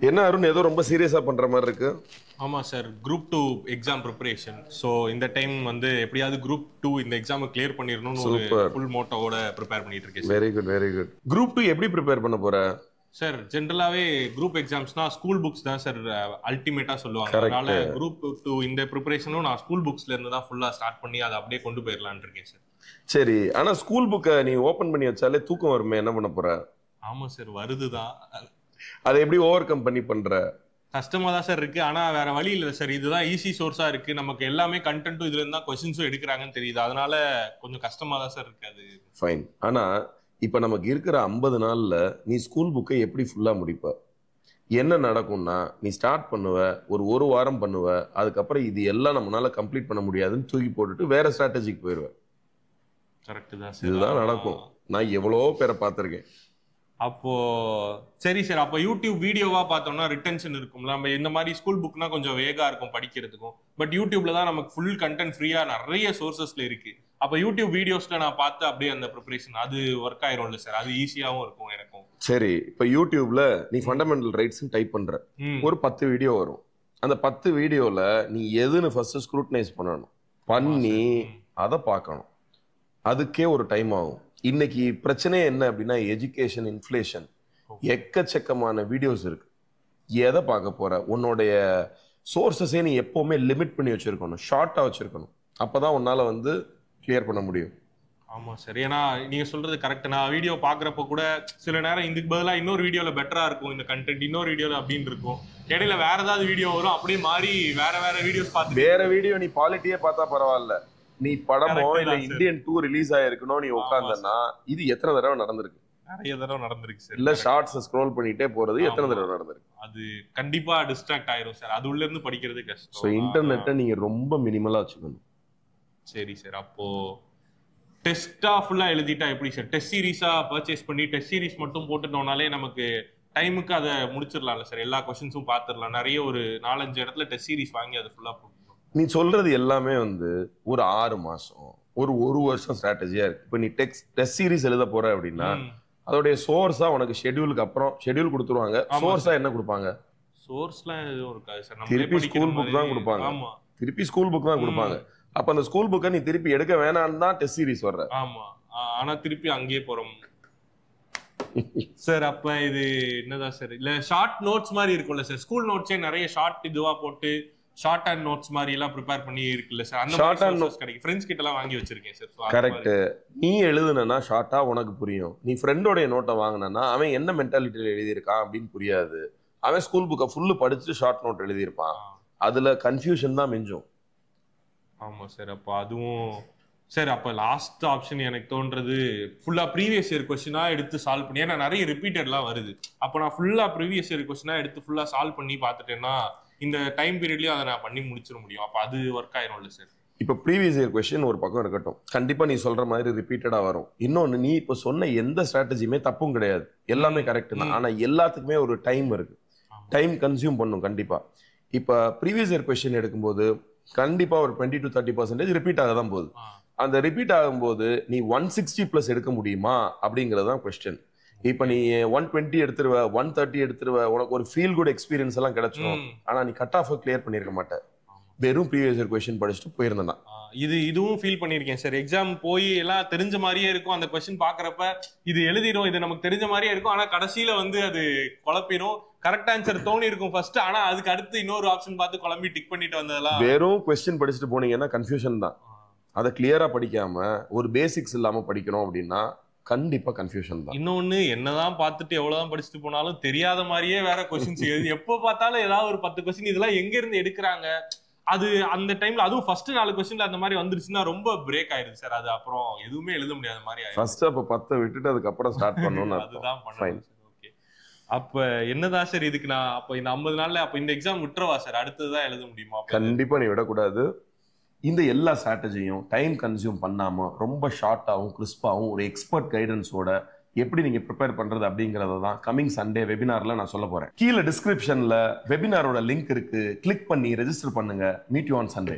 என்ன அருண் ஏதோ ரொம்ப சீரியஸா பண்ற மாதிரி இருக்கு. ஆமா sir, group 2 exam preparation. So இந்த டைம் வந்து எப்படியாவது குரூப் 2 இந்த எக்ஸாமை கிளியர் பண்ணிடணும்னு ஒரு ஃபுல் மோட்டோவோட ப்ரிப்பேர் பண்ணிட்டு இருக்கேன். Very good very good. Group 2 எப்படி ப்ரிப்பேர் பண்ண போற? சார் ஜென்ரலாவே குரூப் எக்ஸாம்ஸ்னா ஸ்கூல் புக்ஸ் தான் சார் அல்டிமேட்டா சொல்லுவாங்க. அதனால குரூப் 2 இந்த ப்ரிப்பரேஷனும் நான் ஸ்கூல் புக்ஸ்ல இருந்து தான் ஃபுல்லா ஸ்டார்ட் பண்ணி அதை அப்படியே கொண்டு போயிடலான்னு இருக்கேன் சார். சரி, ஆனா ஸ்கூல் புக்கை நீ ஓபன் பண்ணி வச்சாலே தூக்கம் வருமே, என்ன பண்ண போற? ஆமா சார், வருதுதான். அதை எப்படி ஓவர் கம் பண்ணி பண்ற? கஷ்டமா தான் சார் இருக்கு, ஆனா வேற வழி இல்லை சார். இதுதான் ஈஸி சோர்ஸா இருக்கு, நமக்கு எல்லாமே கண்டென்ட்டும் இதுல இருந்தா கொஸ்டின்ஸும் எடுக்கிறாங்கன்னு தெரியுது. அதனால கொஞ்சம் கஷ்டமா தான் சார் இருக்கு அது. ஃபைன். ஆனா இப்ப நமக்கு இருக்கிற 50 நாள்ல நீ ஸ்கூல் புக்கை எப்படி ஃபுல்லா முடிப்ப? என்ன நடக்கும்னா, நீ ஸ்டார்ட் பண்ணுவ, ஒரு வாரம் பண்ணுவ, அதுக்கப்புறம் இது எல்லாம் நம்மளால கம்ப்ளீட் பண்ண முடியாதுன்னு தூக்கி போட்டுட்டு வேற ஸ்ட்ராட்டஜிக்கு போயிடுவேன். கரெக்ட் தான் சார், இதுதான் நடக்கும். நான் எவ்வளவோ பேரை பார்த்திருக்கேன். அப்போ சரி சார், அப்போ யூடியூப் வீடியோவா பார்த்தோம்னா ரிட்டென்ஷன் இருக்கும்ல. நம்ம இந்த மாதிரி ஸ்கூல் புக்னா கொஞ்சம் வேகா இருக்கும் படிக்கிறதுக்கும். பட் யூடியூப்ல தான் நமக்கு ஃபுல் கண்டென்ட் ஃப்ரீயா நிறைய சோர்சஸ்ல இருக்கு. அப்போ யூடியூப் வீடியோஸ்ல நான் பார்த்து அப்படியே அந்த ப்ரிப்பரேஷன் அது ஒர்க் ஆயிரும்ல சார். அது ஈஸியாவும் இருக்கும் எனக்கும். சரி, இப்போ யூடியூப்ல நீ ஃபண்டமெண்டல் ரைட்ஸ் டைப் பண்ற, ஒரு 10 வீடியோ வரும். அந்த 10 வீடியோல நீ எதுன்னு ஃபர்ஸ்ட் ஸ்க்ரூட்டனைஸ் பண்ணணும், பண்ணி அதை பார்க்கணும். அதுக்கே ஒரு டைம் ஆகும். இன்னைக்கு பிரச்சனையே என்ன அப்படின்னா, எஜுகேஷன் இன்ஃப்ளேஷன். எக்கச்சக்கமான வீடியோஸ் இருக்கு. எதை பார்க்க போற? உன்னுடைய சோர்சஸே நீ எப்பவுமே லிமிட் பண்ணி வச்சிருக்கணும், ஷார்ட்டா வச்சிருக்கணும். அப்பதான் உன்னால வந்து கிளியர் பண்ண முடியும். ஆமா சார், ஏன்னா நீங்க சொல்றது கரெக்ட். நான் வீடியோ பாக்குறப்ப கூட சில நேரம் இதுக்கு பதிலா இன்னொரு வீடியோல பெட்டரா இருக்கும் இந்த கண்டென்ட், இன்னொரு வீடியோல அப்படின்னு இருக்கும். இடையில வேற ஏதாவது வீடியோ வரும், அப்படியே மாறி வேற வீடியோஸ் பார்த்து வேற வீடியோ நீ குவாலிட்டியே பார்த்தா பரவாயில்ல. நீ படமோ இல்ல இந்தியன் 2 ரிலீஸ் ஆயிருக்கணும் நீ உட்கார்ந்தனா, இது எத்தனை தடவை நடந்திருக்கு? நிறைய தடவை நடந்திருக்கு சார். இல்ல ஷார்ட்ஸ் ஸ்க்ரோல் பண்ணிட்டே போறது எத்தனை தடவை நடந்திருக்கு? அது கண்டிப்பா டிஸ்ட்ராக்ட் ஆயிரும் சார். அது உள்ள இருந்து படிக்கிறது கஷ்டம். சோ இன்டர்நெட்டை நீங்க ரொம்ப மினிமலா வச்சுக்கணும். சரி சார், அப்போ டெஸ்டா ஃபுல்லா எழுதிட்டா எப்படி சார்? டெஸ்ட் சீரிஸா பர்ச்சேஸ் பண்ணி டெஸ்ட் சீரிஸ் மட்டும் போட்டுட்டோம்னாலே நமக்கு டைமுக்கு அதை முடிச்சிடலாம்ல சார். எல்லா கொஸ்டின்ஸும் பார்த்துடலாம். நிறைய ஒரு 4-5 இடத்துல டெஸ்ட் சீரிஸ் வாங்கி அதை ஃபுல்லா போட்டு. நீ சொல்றது எல்லாமே வந்து ஒரு 6 மாசம் ஒரு வருஷம் ஸ்ட்ராட்டஜியா இருக்கு. இப்ப நீ டெஸ்ட் சீரிஸ் எழுத போற அப்படின்னா அதோடைய சோர்ஸா உனக்கு ஷெட்யூலுக்கு அப்புறம் ஷெட்யூல் கொடுத்துருவாங்க. சோர்ஸா என்ன கொடுப்பாங்க? சோர்ஸ்லாம் எதுவும் இருக்காது சார். திருப்பி ஸ்கூல் புக் தான் கொடுப்பாங்க. ஆமா, திருப்பி ஸ்கூல் புக் தான் கொடுப்பாங்க. அப்ப அந்த ஸ்கூல் புக்கை நீ திருப்பி எடுக்க வேணான்னு தான் டெஸ்ட் சீரிஸ் வர்ற. ஆமா, ஆனா திருப்பி அங்கேயே போறோம் சார். அப்ப இது என்னதான் சார், இல்ல ஷார்ட் நோட்ஸ் மாதிரி இருக்கும்ல சார். ஸ்கூல் நோட்ஸே நிறைய ஷார்ட் இதுவா போட்டு ஷார்ட் அண்ட் நோட்ஸ் மாதிரி எல்லாம் ப்ரிப்பேர் பண்ணி இருக்குல்ல சார். அந்த ஷார்ட் அண்ட் நோட்ஸ் கிடைக்கும். ஃப்ரெண்ட்ஸ் கிட்ட எல்லாம் வாங்கி வச்சிருக்கேன் சார். கரெக்ட். நீ எழுதுனா ஷார்ட்டா உனக்கு புரியும். நீ ஃப்ரெண்டோட நோட்டை வாங்கினா அவன் என்ன மென்டாலிட்டியில எழுதியிருக்கான் அப்படின்னு புரியாது. அவன் ஸ்கூல் புக்கை ஃபுல்லு படிச்சுட்டு ஷார்ட் நோட் எழுதியிருப்பான். அதுல கன்ஃபியூஷன் தான் மிஞ்சும். ஆமா சார், அப்ப அதுவும் சார். அப்ப லாஸ்ட் ஆப்ஷன் எனக்கு தோன்றது ஃபுல்லா ப்ரீவியஸ் இயர் கொஸ்டினா எடுத்து சால்வ் பண்ணி, ஏன்னா நிறைய ரிப்பீட்டட்லாம் வருது. அப்ப நான் ஃபுல்லா ப்ரீவியஸ் இயர் கொஸ்டினா எடுத்து ஃபுல்லா சால்வ் பண்ணி பார்த்துட்டேன்னா இந்த டைம் பீரியட்லயும் அதை நான் பண்ணி முடிச்சிட முடியும். அப்ப அது ஒர்க் ஆயிரும்ல சார். இப்ப ப்ரீவியஸ் இயர் கொஸ்டின் ஒரு பக்கம் இருக்கட்டும், கண்டிப்பா நீ சொல்ற மாதிரி ரிப்பீட்டடா வரும். இன்னொன்னு, நீ இப்ப சொன்ன எந்த ஸ்ட்ராட்டஜியுமே தப்பும் கிடையாது, எல்லாமே கரெக்ட் தான். ஆனா எல்லாத்துக்குமே ஒரு டைம் இருக்கு. டைம் கன்சியூம் பண்ணும் கண்டிப்பா. இப்ப ப்ரீவியஸ் இயர் கொஸ்டின் எடுக்கும்போது கண்டிப்பா ஒரு 20 to 30% ரிப்பீட் ஆக தான் போகுது. அந்த ரிப்பீட் ஆகும்போது நீ 160+ எடுக்க முடியுமா அப்படிங்கறதுதான் கொஸ்டின். இப்ப நீ 120 எடுத்துருவ, 130 எடுத்துருவ, உனக்கு ஒரு ஃபீல் குட் எக்ஸ்பீரியன்ஸ் எல்லாம் கிடைச்சிடும். ஆனா நீ கட் ஆஃப் கிளியர் பண்ணிருக்க மாட்ட, வெறும் ப்ரீவியஸ் இயர் கொஸ்டின் படிச்சுட்டு போயிருந்தா. இதுவும் ஃபீல் பண்ணிருக்கேன் சார். எக்ஸாம் போய் எல்லாம் தெரிஞ்ச மாதிரியே இருக்கும். அந்த கொஸ்டின் பாக்குறப்ப இது எழுதிடும், இது நமக்கு தெரிஞ்ச மாதிரியே இருக்கும். ஆனா கடைசியில வந்து அது குழப்பிடும். கரெக்ட் ஆன்சர் தோணி இருக்கும் ஃபர்ஸ்ட், ஆனா அதுக்கு அடுத்து இன்னொரு ஆப்ஷன் பார்த்து குழம்பி டிக் பண்ணிட்டு வந்ததெல்லாம். வெறும் கொஸ்டின் படிச்சுட்டு போனீங்கன்னா கன்ஃபியூஷன் தான். அதை கிளியரா படிக்காம ஒரு பேசிக்ஸ் இல்லாம படிக்கணும் அப்படின்னா கண்டிப்பா கன்ஃபியூஷன் தான். இன்னொன்னு, என்னதான் பார்த்துட்டு எவ்வளவுதான் படிச்சுட்டு போனாலும் தெரியாத மாதிரியே வேற கொஸ்டின்ஸ் எழுதி எப்ப பார்த்தாலும் ஏதாவது ஒரு 10 கொஸ்டின் இதெல்லாம் எங்க இருந்து எடுக்கிறாங்க. அது அந்த டைம்ல அதுவும் ஃபர்ஸ்ட் 4 கொஸ்டின்ல அந்த மாதிரி வந்துருச்சுன்னா ரொம்ப பிரேக் ஆயிருது சார். அது அப்புறம் எதுவுமே எழுத முடியாத மாதிரி ஆயிடும். ஃபர்ஸ்ட் அப்ப 10 விட்டுட்டு அதுக்கப்புறம் ஸ்டார்ட் பண்ணனும். அதுதான் பண்ணணும். ஓகே, அப்ப என்னதான் சார் இதுக்கு நான் அப்ப இந்த 50 நாள்ல அப்ப இந்த எக்ஸாம் விட்டுறவா சார்? அடுத்ததான் எழுத முடியுமா? கண்டிப்பா நீ விடக்கூடாது. இந்த எல்லா ஸ்ட்ராட்டஜியும் டைம் கன்சியூம் பண்ணாம ரொம்ப ஷார்ட்டாகவும் கிறிஸ்பாகவும் ஒரு எக்ஸ்பர்ட் கைடன்ஸோட எப்படி நீங்க ப்ரிப்பேர் பண்றது அப்படிங்கறத தான் கமிங் சண்டே வெபினார்ல நான் சொல்ல போறேன். கீழே டிஸ்கிரிப்ஷன்ல வெபினாரோட லிங்க் இருக்கு, கிளிக் பண்ணி ரெஜிஸ்டர் பண்ணுங்க. Meet you on Sunday.